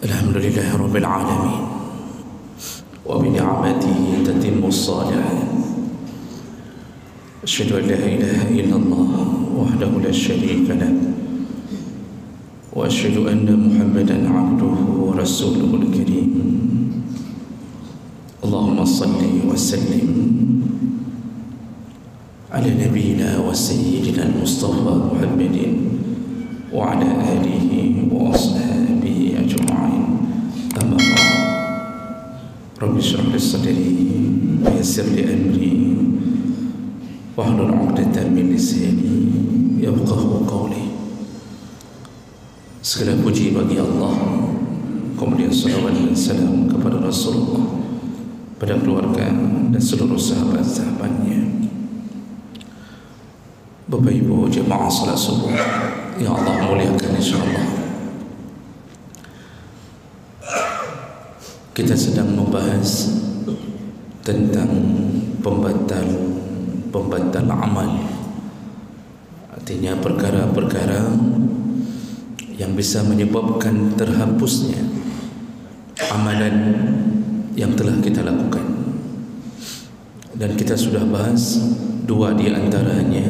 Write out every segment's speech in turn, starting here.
Alhamdulillahi Rabbil Alamin, wa bi ni'matihi tatimmu s-salihat. Asyhadu an la ilaha illallah wahdahu la syarika lah, wa asyhadu anna Muhammadan abduhu wa rasuluhul karim. Allahumma salli wa sallim ala nabiyyina wa sayyidina al-Mustafa Muhammadin wa ala alihi wa ashabihi ajma'in. Amma ba'd. Rabbi shrah li sadri wa yassir li amri wahlul 'uqdatam min lisani yafqahu qawli. Segala puji bagi Allah, kemudian salawat dan salam kepada Rasulullah, pada keluarga dan seluruh sahabat-sahabatnya. Bapak Ibu jemaah salat subuh yang Allah muliakan insyaAllah, kita sedang membahas tentang pembatal amal. Artinya perkara-perkara yang bisa menyebabkan terhapusnya amalan yang telah kita lakukan. Dan kita sudah bahas dua di antaranya,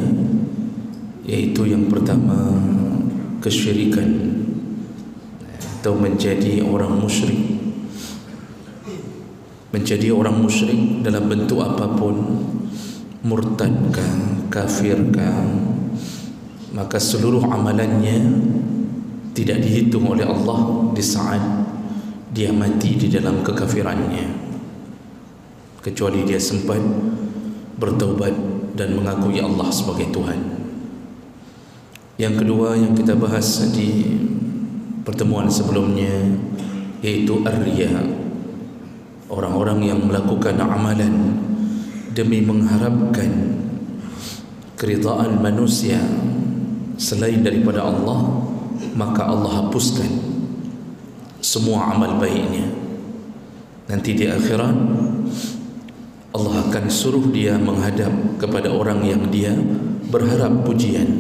yaitu yang pertama kesyirikan atau menjadi orang musyrik. Menjadi orang musyrik dalam bentuk apapun, murtadkah, kafirkah, maka seluruh amalannya tidak dihitung oleh Allah di saat dia mati di dalam kekafirannya, kecuali dia sempat bertaubat dan mengakui Allah sebagai Tuhan. Yang kedua yang kita bahas di pertemuan sebelumnya, yaitu ar-riya. Orang-orang yang melakukan amalan demi mengharapkan keridhaan manusia selain daripada Allah, maka Allah hapuskan semua amal baiknya. Nanti di akhirat Allah akan suruh dia menghadap kepada orang yang dia berharap pujian.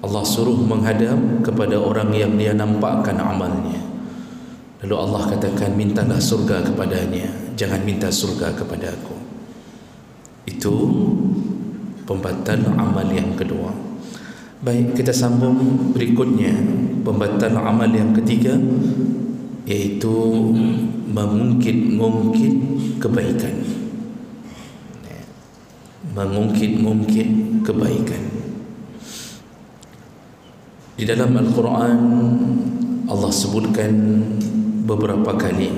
Allah suruh menghadap kepada orang yang dia nampakkan amalnya. Lalu Allah katakan, mintalah surga kepadanya, jangan minta surga kepada aku. Itu pembatal amal yang kedua. Baik, kita sambung berikutnya, pembatal amal yang ketiga, yaitu mengungkit-ungkit kebaikan. Mengungkit-ungkit kebaikan. Di dalam Al-Quran Allah sebutkan beberapa kali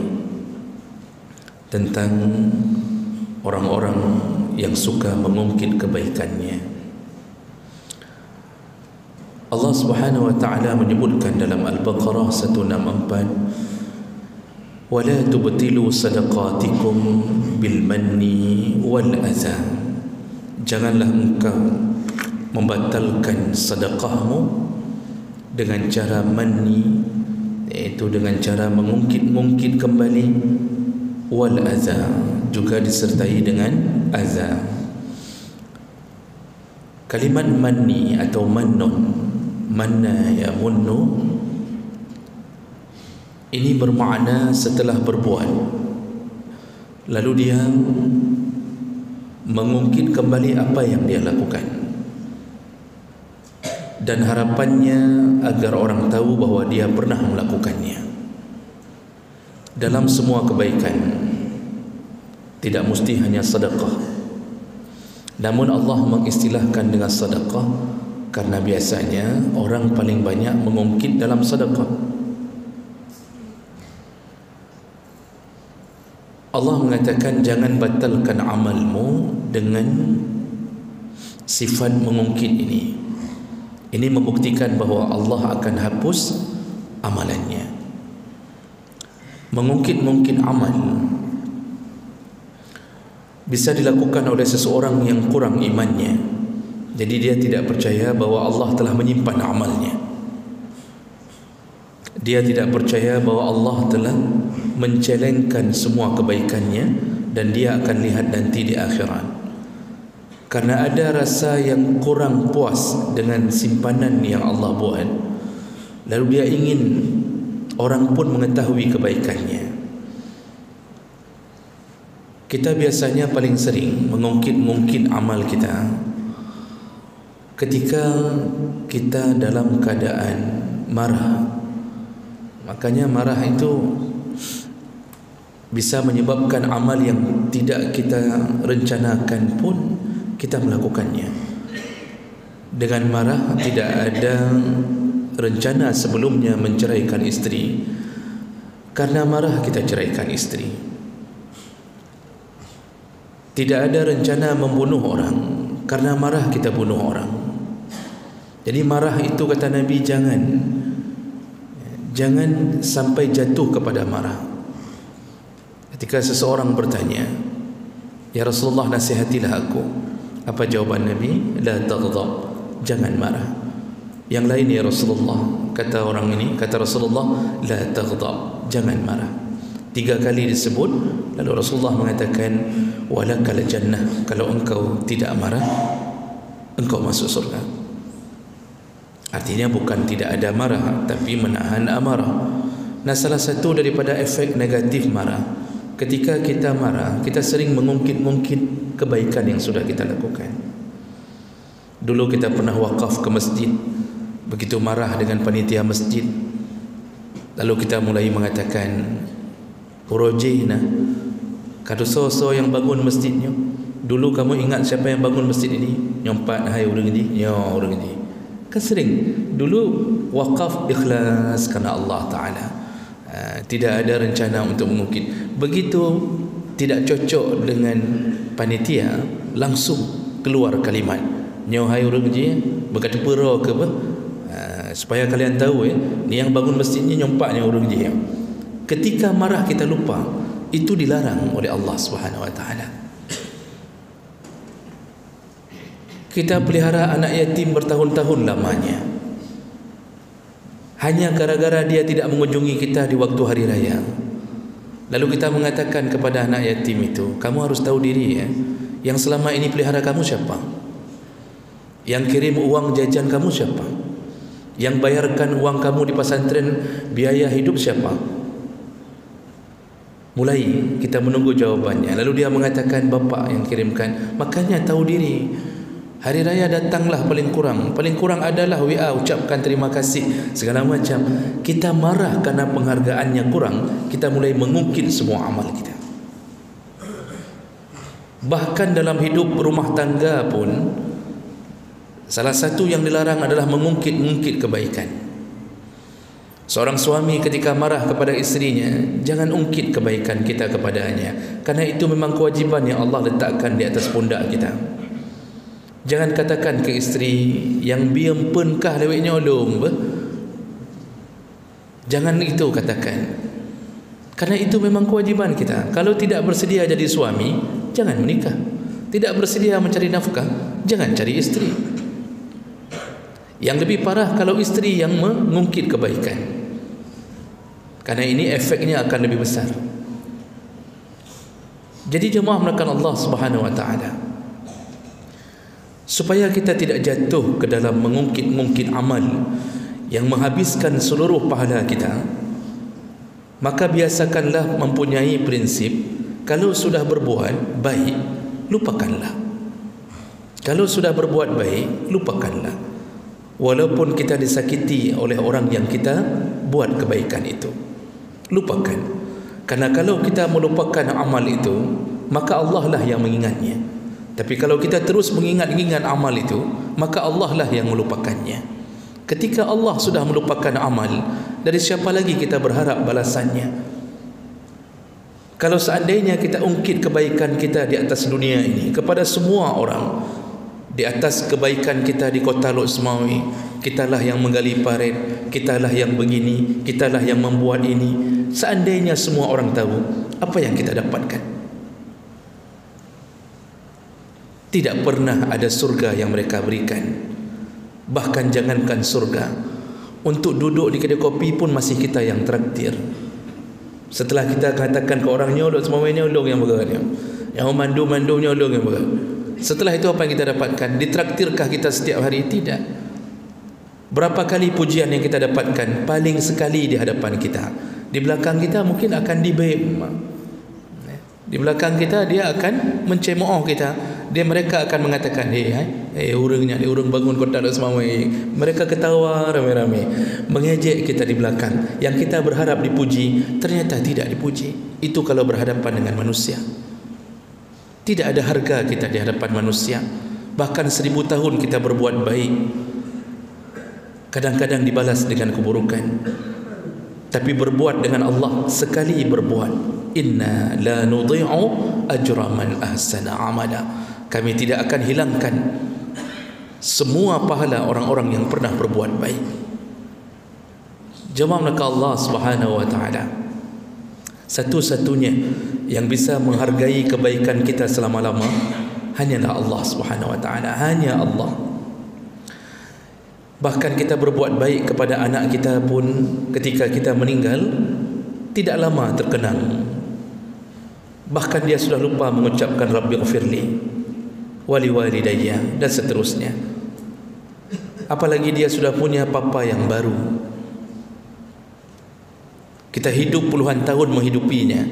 tentang orang-orang yang suka mengungkit kebaikannya. Allah Subhanahu wa ta'ala menyebutkan dalam Al-Baqarah 164, وَلَا تُبْتِلُوا صَدَقَاتِكُمْ بِالْمَنِّ وَالْأَذَى. Janganlah engkau membatalkan sedekahmu dengan cara manni, yaitu dengan cara mengungkit-ungkit kembali, wal adza, juga disertai dengan adza. Kalimat manni atau mannun, manna yamunnu, ini bermakna setelah berbuat lalu dia mengungkit kembali apa yang dia lakukan, dan harapannya agar orang tahu bahawa dia pernah melakukannya. Dalam semua kebaikan, tidak mesti hanya sedekah, namun Allah mengistilahkan dengan sedekah karena biasanya orang paling banyak mengungkit dalam sedekah. Allah mengatakan, jangan batalkan amalmu dengan sifat mengungkit ini. Ini membuktikan bahawa Allah akan hapus amalannya. Mengungkit-ungkit amal bisa dilakukan oleh seseorang yang kurang imannya. Jadi dia tidak percaya bahawa Allah telah menyimpan amalnya. Dia tidak percaya bahawa Allah telah mencelengkan semua kebaikannya dan dia akan lihat nanti di akhirat. Karena ada rasa yang kurang puas dengan simpanan yang Allah buat, lalu dia ingin orang pun mengetahui kebaikannya. Kita biasanya paling sering mengungkit-ungkit amal kita ketika kita dalam keadaan marah. Makanya marah itu bisa menyebabkan amal yang tidak kita rencanakan pun kita melakukannya. Dengan marah tidak ada rencana sebelumnya menceraikan isteri, karena marah kita ceraikan isteri. Tidak ada rencana membunuh orang, karena marah kita bunuh orang. Jadi marah itu, kata Nabi, jangan sampai jatuh kepada marah. Ketika seseorang bertanya, "Ya Rasulullah, nasihatilah aku." Apa jawaban Nabi? "La taghdab." Jangan marah. Yang lain, "Ya Rasulullah," kata orang ini, kata Rasulullah, "La taghdab." Jangan marah. 3 kali disebut. Lalu Rasulullah mengatakan, "Walakal jannah." Kalau engkau tidak marah, engkau masuk surga. Artinya bukan tidak ada marah, tapi menahan amarah. Nah, salah satu daripada efek negatif marah, ketika kita marah, kita sering mengungkit-ungkit kebaikan yang sudah kita lakukan. Dulu kita pernah wakaf ke masjid, begitu marah dengan panitia masjid, lalu kita mulai mengatakan, "Urojina, kado so yang bangun masjidnya. Dulu kamu ingat siapa yang bangun masjid ini? Nyompat hai orang ini, orang ini." Kan sering. Dulu wakaf ikhlas kerana Allah Ta'ala. Tidak ada rencana untuk mengungkit. Begitu tidak cocok dengan panitia, langsung keluar kalimat, "Hai orang ini, berkata pera ke apa?" Supaya kalian tahu, ni yang bangun masjidnya nyompaknya orang ini. Ketika marah kita lupa, itu dilarang oleh Allah Subhanahu Wa Taala. Kita pelihara anak yatim bertahun-tahun lamanya, hanya gara-gara dia tidak mengunjungi kita di waktu hari raya. Lalu kita mengatakan kepada anak yatim itu, "Kamu harus tahu diri ya, yang selama ini pelihara kamu siapa? Yang kirim uang jajan kamu siapa? Yang bayarkan uang kamu di pesantren biaya hidup siapa?" Mulai kita menunggu jawabannya. Lalu dia mengatakan, "Bapak yang kirimkan." Makanya tahu diri. Hari raya datanglah paling kurang adalah WA, ucapkan terima kasih, segala macam. Kita marah karena penghargaannya kurang, kita mulai mengungkit semua amal kita. Bahkan dalam hidup rumah tangga pun, salah satu yang dilarang adalah mengungkit-ungkit kebaikan. Seorang suami ketika marah kepada istrinya, jangan ungkit kebaikan kita kepadanya, karena itu memang kewajiban yang Allah letakkan di atas pundak kita. Jangan katakan ke isteri, "Yang biam penkah leweknya olong." Jangan itu katakan, karena itu memang kewajiban kita. Kalau tidak bersedia jadi suami, jangan menikah. Tidak bersedia mencari nafkah, jangan cari isteri. Yang lebih parah kalau isteri yang mengungkit kebaikan, karena ini efeknya akan lebih besar. Jadi jemaah melakukan Allah Subhanahu Wa Taala, supaya kita tidak jatuh ke dalam mengungkit-ungkit amal yang menghabiskan seluruh pahala kita, maka biasakanlah mempunyai prinsip, kalau sudah berbuat baik, lupakanlah. Kalau sudah berbuat baik, lupakanlah. Walaupun kita disakiti oleh orang yang kita buat kebaikan itu, lupakan. Karena kalau kita melupakan amal itu, maka Allah lah yang mengingatnya. Tapi kalau kita terus mengingat-ingat amal itu, maka Allah lah yang melupakannya. Ketika Allah sudah melupakan amal, dari siapa lagi kita berharap balasannya? Kalau seandainya kita ungkit kebaikan kita di atas dunia ini kepada semua orang, di atas kebaikan kita di Kota Lok Semawi, kitalah yang menggali parit, kitalah yang begini, kitalah yang membuat ini. Seandainya semua orang tahu, apa yang kita dapatkan? Tidak pernah ada surga yang mereka berikan. Bahkan jangankan surga, untuk duduk di kedai kopi pun masih kita yang traktir. Setelah kita katakan ke orang, "Nyolok semuanya nyolong yang bergerak, yang mandu nyolong yang bergerak." Setelah itu apa yang kita dapatkan? Ditraktirkah kita setiap hari? Tidak. Berapa kali pujian yang kita dapatkan? Paling sekali di hadapan kita. Di belakang kita mungkin akan dibem. Di belakang kita dia akan mencemooh kita. Mereka akan mengatakan, urangnya, urang bangun kota dak semamai. Mereka ketawa ramai-ramai, mengejek kita di belakang. Yang kita berharap dipuji, ternyata tidak dipuji. Itu kalau berhadapan dengan manusia. Tidak ada harga kita di hadapan manusia. Bahkan 1000 tahun kita berbuat baik, kadang-kadang dibalas dengan keburukan. Tapi berbuat dengan Allah, sekali berbuat, inna la nudhi'u ajra man ahsana amala. Kami tidak akan hilangkan semua pahala orang-orang yang pernah berbuat baik. Jemaah Allah Subhanahu wa taala, satu-satunya yang bisa menghargai kebaikan kita selama-lama hanyalah Allah Subhanahu wa taala, hanya Allah. Bahkan kita berbuat baik kepada anak kita pun ketika kita meninggal tidak lama terkenang. Bahkan dia sudah lupa mengucapkan Rabbighfirli wali walidayya dan seterusnya. Apalagi dia sudah punya papa yang baru. Kita hidup puluhan tahun menghidupinya,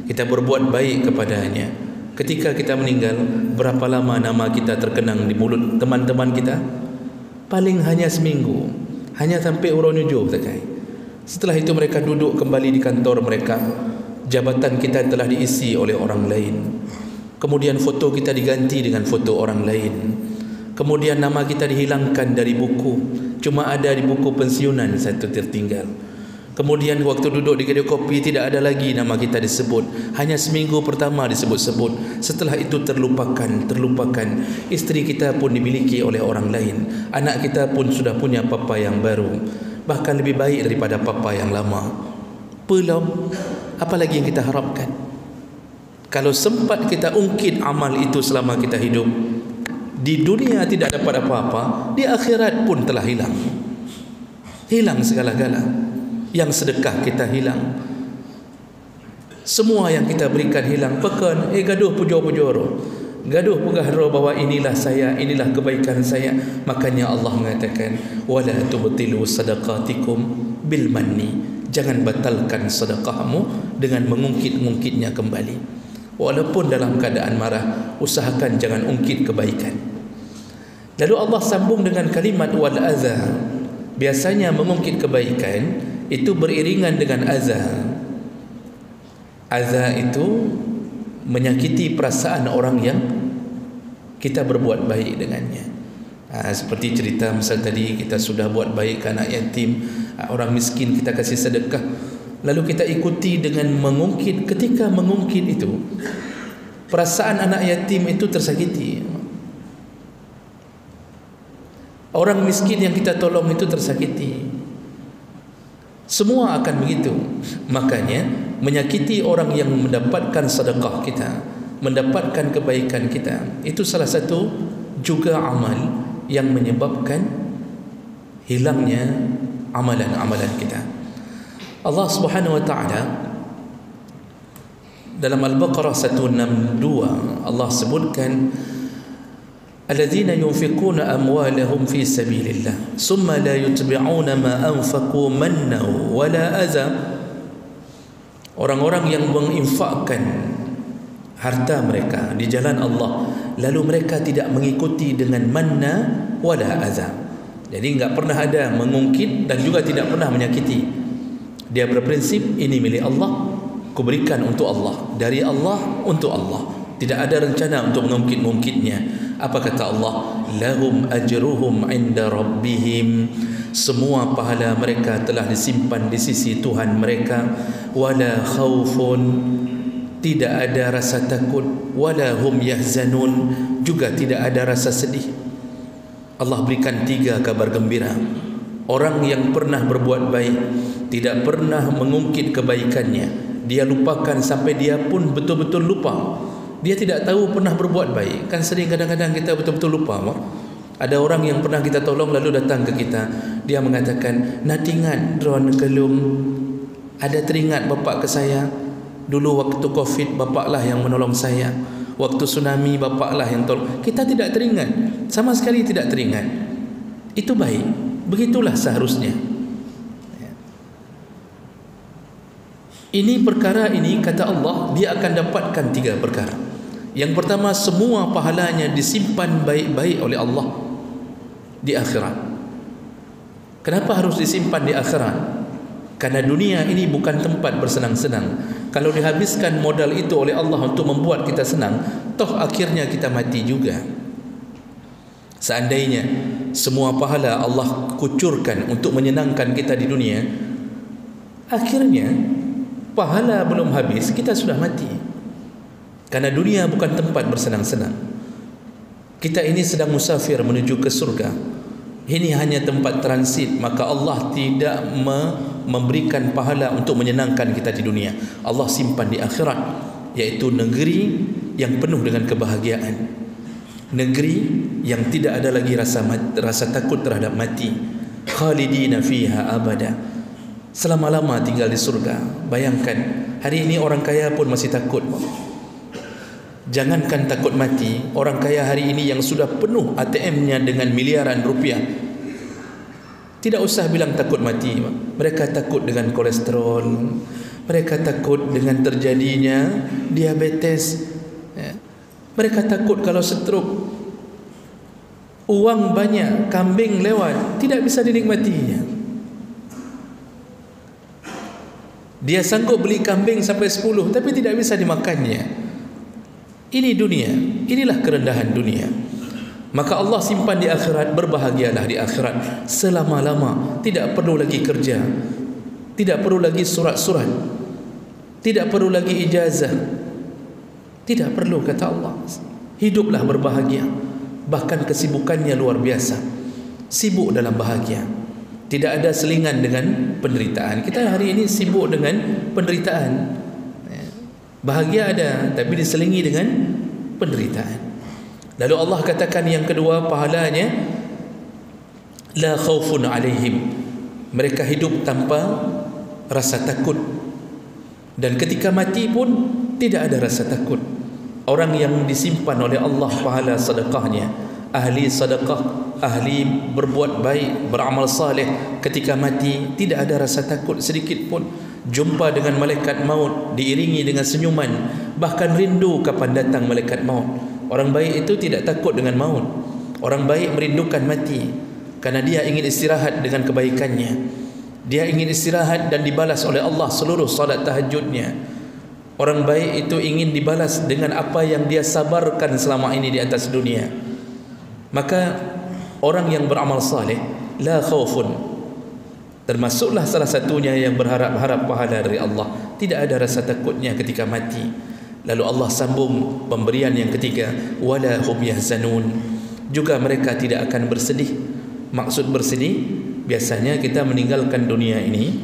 kita berbuat baik kepadanya. Ketika kita meninggal, berapa lama nama kita terkenang di mulut teman-teman kita? Paling hanya seminggu, hanya sampai urun ujuh saja. Setelah itu mereka duduk kembali di kantor mereka, jabatan kita telah diisi oleh orang lain. Kemudian foto kita diganti dengan foto orang lain. Kemudian nama kita dihilangkan dari buku, cuma ada di buku pensiunan satu tertinggal. Kemudian waktu duduk di kedai kopi tidak ada lagi nama kita disebut. Hanya seminggu pertama disebut-sebut. Setelah itu terlupakan. Isteri kita pun dimiliki oleh orang lain. Anak kita pun sudah punya papa yang baru, bahkan lebih baik daripada papa yang lama. Belum, apa lagi yang kita harapkan? Kalau sempat kita ungkit amal itu selama kita hidup, di dunia tidak dapat apa-apa, di akhirat pun telah hilang. Hilang segala-gala. Yang sedekah kita hilang, semua yang kita berikan hilang. Pekan gaduh pujo-pujoro, gaduh pegahro bahwa inilah saya, inilah kebaikan saya. Makanya Allah mengatakan, wala tubtilu sadaqatikum bil manni. Jangan batalkan sedekahmu dengan mengungkit-ungkitnya kembali. Walaupun dalam keadaan marah, usahakan jangan ungkit kebaikan. Lalu Allah sambung dengan kalimat wal adza. Biasanya mengungkit kebaikan itu beriringan dengan azza. Azza itu menyakiti perasaan orang yang kita berbuat baik dengannya. Seperti cerita misal tadi, kita sudah buat baik ke anak yatim, orang miskin kita kasih sedekah, lalu kita ikuti dengan mengungkit. Ketika mengungkit itu, perasaan anak yatim itu tersakiti, orang miskin yang kita tolong itu tersakiti. Semua akan begitu. Makanya menyakiti orang yang mendapatkan sedekah kita, mendapatkan kebaikan kita, itu salah satu juga amal yang menyebabkan hilangnya amalan-amalan kita. Allah Subhanahu wa taala dalam Al-Baqarah 162 Allah sebutkan, الذين ينفقون أموالهم في سبيل الله ثم لا يتبعون ما أنفقوا منا ولا أذى. Orang-orang yang menginfakkan harta mereka di jalan Allah, lalu mereka tidak mengikuti dengan manna wala adza. Jadi enggak pernah ada mengungkit dan juga tidak pernah menyakiti. Dia berprinsip, ini milik Allah, kuberikan untuk Allah, dari Allah untuk Allah. Tidak ada rencana untuk mengungkit-ungkitnya. Apa kata Allah? Lahum ajruhum inda rabbihim. Semua pahala mereka telah disimpan di sisi Tuhan mereka. Wala khaufun, tidak ada rasa takut. Wala hum yahzanun, juga tidak ada rasa sedih. Allah berikan 3 kabar gembira. Orang yang pernah berbuat baik, tidak pernah mengungkit kebaikannya, dia lupakan sampai dia pun betul-betul lupa. Dia tidak tahu pernah berbuat baik. Kan sering kadang-kadang kita betul-betul lupa. Ada orang yang pernah kita tolong lalu datang ke kita, dia mengatakan, natingat drone kelum, ada teringat bapak ke saya. Dulu waktu Covid bapaklah yang menolong saya. Waktu tsunami bapaklah yang tolong. Kita tidak teringat, sama sekali tidak teringat. Itu baik. Begitulah seharusnya. Ini perkara ini, kata Allah, dia akan dapatkan 3 perkara. Yang pertama, semua pahalanya disimpan baik-baik oleh Allah di akhirat. Kenapa harus disimpan di akhirat? Karena dunia ini bukan tempat bersenang-senang. Kalau dihabiskan modal itu oleh Allah untuk membuat kita senang, toh akhirnya kita mati juga. Seandainya semua pahala Allah kucurkan untuk menyenangkan kita di dunia, akhirnya pahala belum habis, kita sudah mati. Karena dunia bukan tempat bersenang-senang. Kita ini sedang musafir menuju ke surga. Ini hanya tempat transit, maka Allah tidak memberikan pahala untuk menyenangkan kita di dunia. Allah simpan di akhirat, yaitu negeri yang penuh dengan kebahagiaan. Negeri yang tidak ada lagi rasa takut terhadap mati. Khalidina fiha abada. Selama-lama tinggal di surga. Bayangkan, hari ini orang kaya pun masih takut. Jangankan takut mati, orang kaya hari ini yang sudah penuh ATM-nya dengan miliaran rupiah, tidak usah bilang takut mati. Mereka takut dengan kolesterol, mereka takut dengan terjadinya diabetes, mereka takut kalau stroke. Uang banyak, kambing lewat, tidak bisa dinikmatinya. Dia sanggup beli kambing sampai 10, tapi tidak bisa dimakannya. Ini dunia, inilah kerendahan dunia. Maka Allah simpan di akhirat, berbahagialah di akhirat selama-lama. Tidak perlu lagi kerja, tidak perlu lagi surat-surat, tidak perlu lagi ijazah, tidak perlu, kata Allah. Hiduplah berbahagia. Bahkan kesibukannya luar biasa, sibuk dalam bahagia. Tidak ada selingan dengan penderitaan. Kita hari ini sibuk dengan penderitaan. Bahagia ada, tapi diselingi dengan penderitaan. Lalu Allah katakan yang kedua pahalanya, la khaufun alaihim. Mereka hidup tanpa rasa takut. Dan ketika mati pun tidak ada rasa takut. Orang yang disimpan oleh Allah pahala sedekahnya, ahli sedekah, ahli berbuat baik, beramal saleh, ketika mati tidak ada rasa takut sedikit pun. Jumpa dengan malaikat maut diiringi dengan senyuman, bahkan rindu kapan datang malaikat maut. Orang baik itu tidak takut dengan maut. Orang baik merindukan mati karena dia ingin istirahat dengan kebaikannya. Dia ingin istirahat dan dibalas oleh Allah seluruh salat tahajudnya. Orang baik itu ingin dibalas dengan apa yang dia sabarkan selama ini di atas dunia. Maka orang yang beramal saleh, la khaufun, termasuklah salah satunya yang berharap-harap pahala dari Allah, tidak ada rasa takutnya ketika mati. Lalu Allah sambung pemberian yang ketiga, wala hum yahzanun, juga mereka tidak akan bersedih. Maksud bersedih, biasanya kita meninggalkan dunia ini,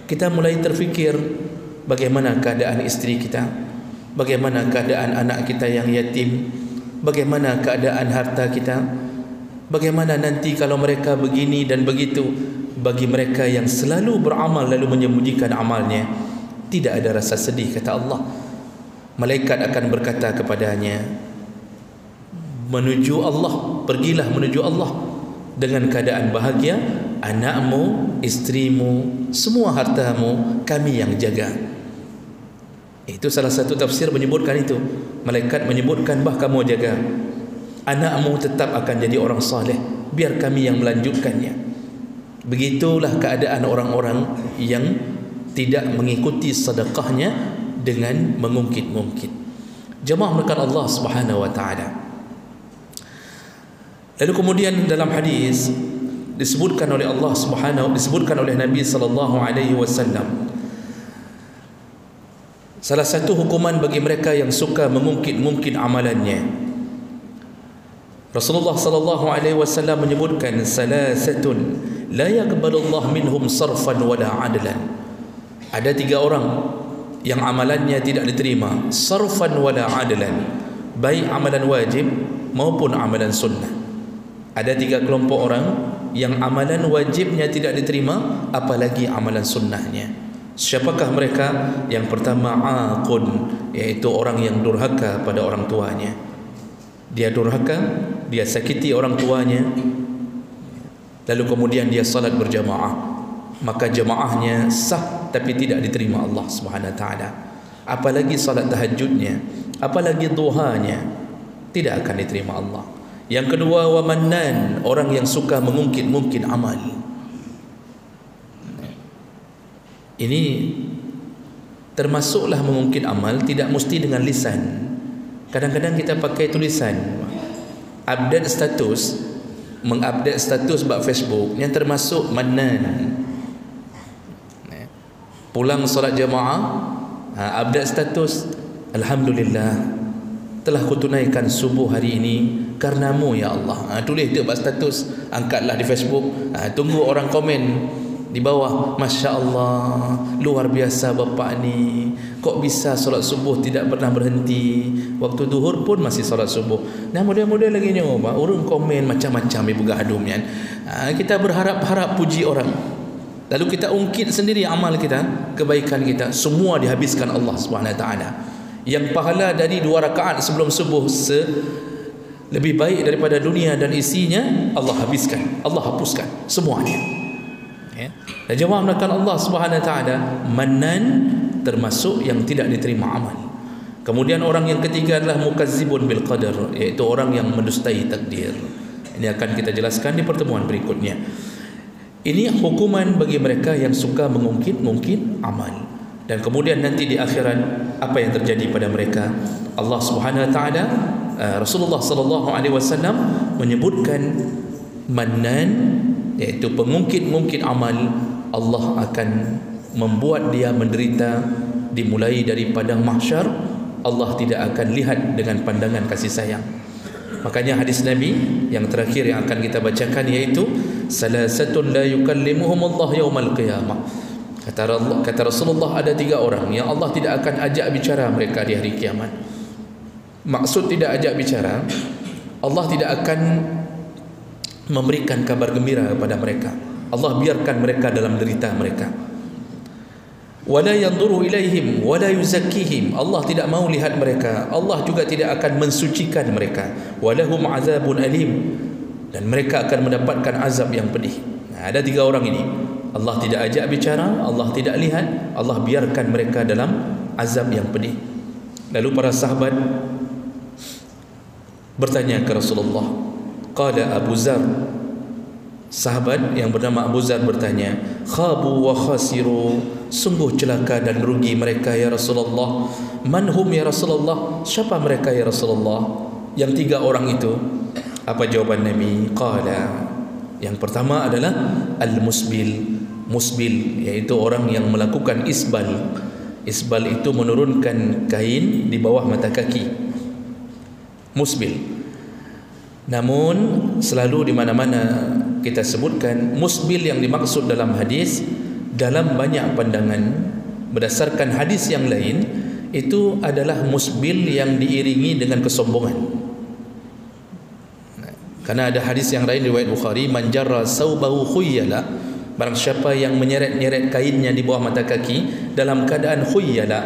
kita mulai terfikir bagaimana keadaan istri kita, bagaimana keadaan anak kita yang yatim, bagaimana keadaan harta kita, bagaimana nanti kalau mereka begini dan begitu. Bagi mereka yang selalu beramal lalu menyembunyikan amalnya, tidak ada rasa sedih, kata Allah. Malaikat akan berkata kepadanya, menuju Allah, pergilah menuju Allah dengan keadaan bahagia. Anakmu, istrimu, semua hartamu kami yang jaga. Itu salah satu tafsir menyebutkan itu. Malaikat menyebutkan, bah kamu jaga, anakmu tetap akan jadi orang saleh, biar kami yang melanjutkannya. Begitulah keadaan orang-orang yang tidak mengikuti sedekahnya dengan mengungkit-ungkit. Jemaah melakukan Allah Subhanahu wa taala. Lalu kemudian dalam hadis disebutkan oleh Allah Subhanahu, disebutkan oleh Nabi sallallahu alaihi wasallam, salah satu hukuman bagi mereka yang suka mengungkit-ungkit amalannya. Rasulullah sallallahu alaihi wasallam menyebutkan, salasatun la yaqbalullah minhum sarfan wala adlan. Ada 3 orang yang amalannya tidak diterima, sarfan wala adlan, baik amalan wajib maupun amalan sunnah. Ada 3 kelompok orang yang amalan wajibnya tidak diterima, apalagi amalan sunnahnya. Siapakah mereka? Yang pertama, aqun, yaitu orang yang durhaka pada orang tuanya. Dia durhaka, dia sakiti orang tuanya, lalu kemudian dia salat berjamaah, maka jamaahnya sah tapi tidak diterima Allah Subhanahu wa taala. Apalagi salat tahajudnya, apalagi duhanya, tidak akan diterima Allah. Yang kedua, wa mannan, orang yang suka mengungkit-ungkit amal. Ini termasuklah mengungkit amal, tidak mesti dengan lisan. Kadang-kadang kita pakai tulisan, update status, mengupdate status bab Facebook, yang termasuk mannan. Pulang solat jamaah, update status, alhamdulillah telah kutunaikan subuh hari ini karenamu ya Allah. Tulis dia bab status, angkatlah di Facebook, tunggu orang komen di bawah, Masya Allah, luar biasa bapak ni, kok bisa solat subuh tidak pernah berhenti, waktu duhur pun masih solat subuh. Nah mudah-mudahan lagi ni urung komen macam-macam ibu gadum kan. Kita berharap-harap puji orang, lalu kita ungkit sendiri amal kita, kebaikan kita, semua dihabiskan Allah Subhanahu wa taala. Yang pahala dari 2 rakaat sebelum subuh lebih baik daripada dunia dan isinya, Allah habiskan, Allah hapuskan semuanya. Dan jemaah melakukan Allah Subhanahu wa taala, mannan termasuk yang tidak diterima amal. Kemudian orang yang ketiga adalah mukazzibun bil qadar, iaitu orang yang mendustai takdir. Ini akan kita jelaskan di pertemuan berikutnya. Ini hukuman bagi mereka yang suka mengungkit amal. Dan kemudian nanti di akhirat apa yang terjadi pada mereka? Allah Subhanahu wa taala, Rasulullah sallallahu alaihi wasallam menyebutkan mannan, iaitu pengungkit amal, Allah akan membuat dia menderita dimulai dari padang mahsyar. Allah tidak akan lihat dengan pandangan kasih sayang. Makanya hadis Nabi yang terakhir yang akan kita bacakan, iaitu salasatun la yukallimuhum Allah yaumal qiyamah. Kata Rasulullah, ada 3 orang yang Allah tidak akan ajak bicara mereka di hari kiamat. Maksud tidak ajak bicara, Allah tidak akan memberikan kabar gembira kepada mereka. Allah biarkan mereka dalam derita mereka. Wala yanzuru ilaihim wala yuzakkihim, Allah tidak mau lihat mereka, Allah juga tidak akan mensucikan mereka. Walahum azabun alim, dan mereka akan mendapatkan azab yang pedih. Ada 3 orang ini, Allah tidak ajak bicara, Allah tidak lihat, Allah biarkan mereka dalam azab yang pedih. Lalu para sahabat bertanya ke Rasulullah. Qala Abu Zar, sahabat yang bernama Abu Zar bertanya, khabu wa khasiru, sungguh celaka dan rugi mereka ya Rasulullah. Manhum ya Rasulullah, siapa mereka ya Rasulullah? Yang 3 orang itu. Apa jawaban Nabi? Qala, yang pertama adalah al-musbil. Musbil, iaitu orang yang melakukan isbal. Isbal itu menurunkan kain di bawah mata kaki. Musbil. Namun selalu di mana-mana kita sebutkan musbil yang dimaksud dalam hadis, dalam banyak pandangan berdasarkan hadis yang lain, itu adalah musbil yang diiringi dengan kesombongan. Karena ada hadis yang lain riwayat Bukhari, man jarra saubahu khuyyala, barang siapa yang menyeret-nyeret kainnya di bawah mata kaki dalam keadaan khuyyala,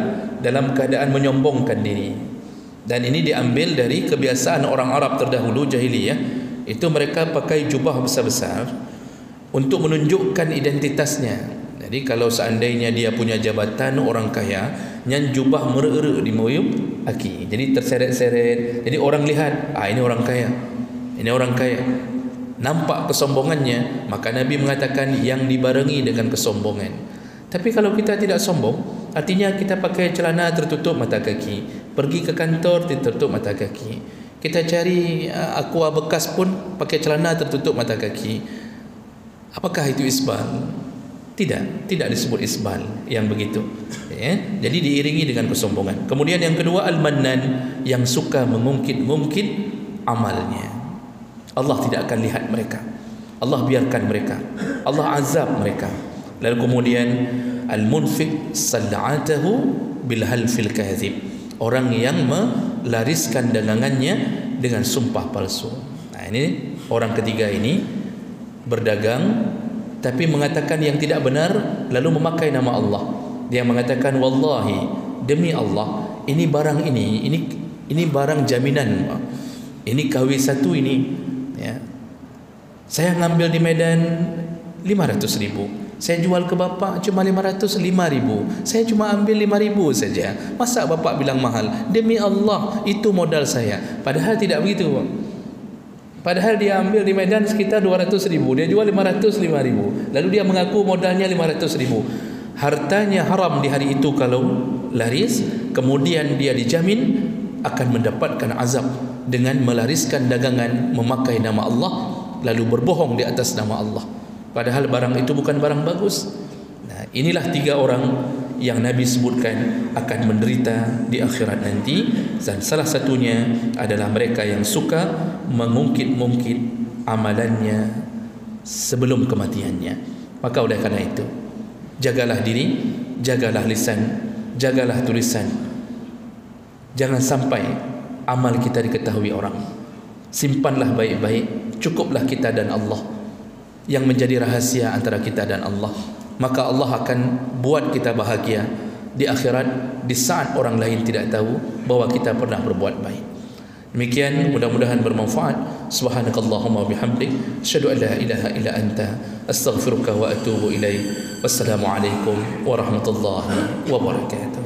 dalam keadaan menyombongkan diri. Dan ini diambil dari kebiasaan orang Arab terdahulu jahiliyah, itu mereka pakai jubah besar-besar untuk menunjukkan identitasnya. Jadi kalau seandainya dia punya jabatan orang kaya, nyan jubah merek-rek di moyub aki, jadi terseret-seret, jadi orang lihat, ini orang kaya, ini orang kaya, nampak kesombongannya. Maka Nabi mengatakan yang dibarengi dengan kesombongan. Tapi kalau kita tidak sombong, artinya kita pakai celana tertutup mata kaki, pergi ke kantor tertutup mata kaki, kita cari aqua bekas pun pakai celana tertutup mata kaki. Apakah itu isbal? Tidak disebut isbal yang begitu. Jadi diiringi dengan kesombongan. Kemudian yang kedua, al-mannan, yang suka mengungkit amalnya. Allah tidak akan lihat mereka, Allah biarkan mereka, Allah azab mereka. Lalu kemudian al-munfiq sal'atahu bil halfil kadhib, orang yang melariskan dagangannya dengan sumpah palsu. Ini orang ketiga ini berdagang tapi mengatakan yang tidak benar, lalu memakai nama Allah. Dia mengatakan, wallahi, demi Allah, ini barang ini barang jaminan, ini KW1 ini, ya, Saya ngambil di Medan 500.000, saya jual ke bapak cuma 505.000, saya cuma ambil 5.000 saja. Masa bapak bilang mahal? Demi Allah, itu modal saya. Padahal tidak begitu, Pak. Padahal dia ambil di Medan sekitar 200.000, dia jual 505.000, lalu dia mengaku modalnya 500.000. Hartanya haram di hari itu kalau laris. Kemudian dia dijamin akan mendapatkan azab dengan melariskan dagangan memakai nama Allah lalu berbohong di atas nama Allah, padahal barang itu bukan barang bagus. Nah, inilah 3 orang yang Nabi sebutkan akan menderita di akhirat nanti, dan salah satunya adalah mereka yang suka mengungkit-ungkit amalannya sebelum kematiannya. Maka oleh karena itu, jagalah diri, jagalah lisan, jagalah tulisan. Jangan sampai amal kita diketahui orang. Simpanlah baik-baik, cukuplah kita dan Allah yang menjadi rahasia antara kita dan Allah. Maka Allah akan buat kita bahagia di akhirat di saat orang lain tidak tahu bahwa kita pernah berbuat baik. Demikian, mudah-mudahan bermanfaat. Subhanakallahumma bihamdik, asyhadu an la ilaha illa anta, astaghfiruka wa atubu ilaik. Wassalamualaikum warahmatullahi wabarakatuh.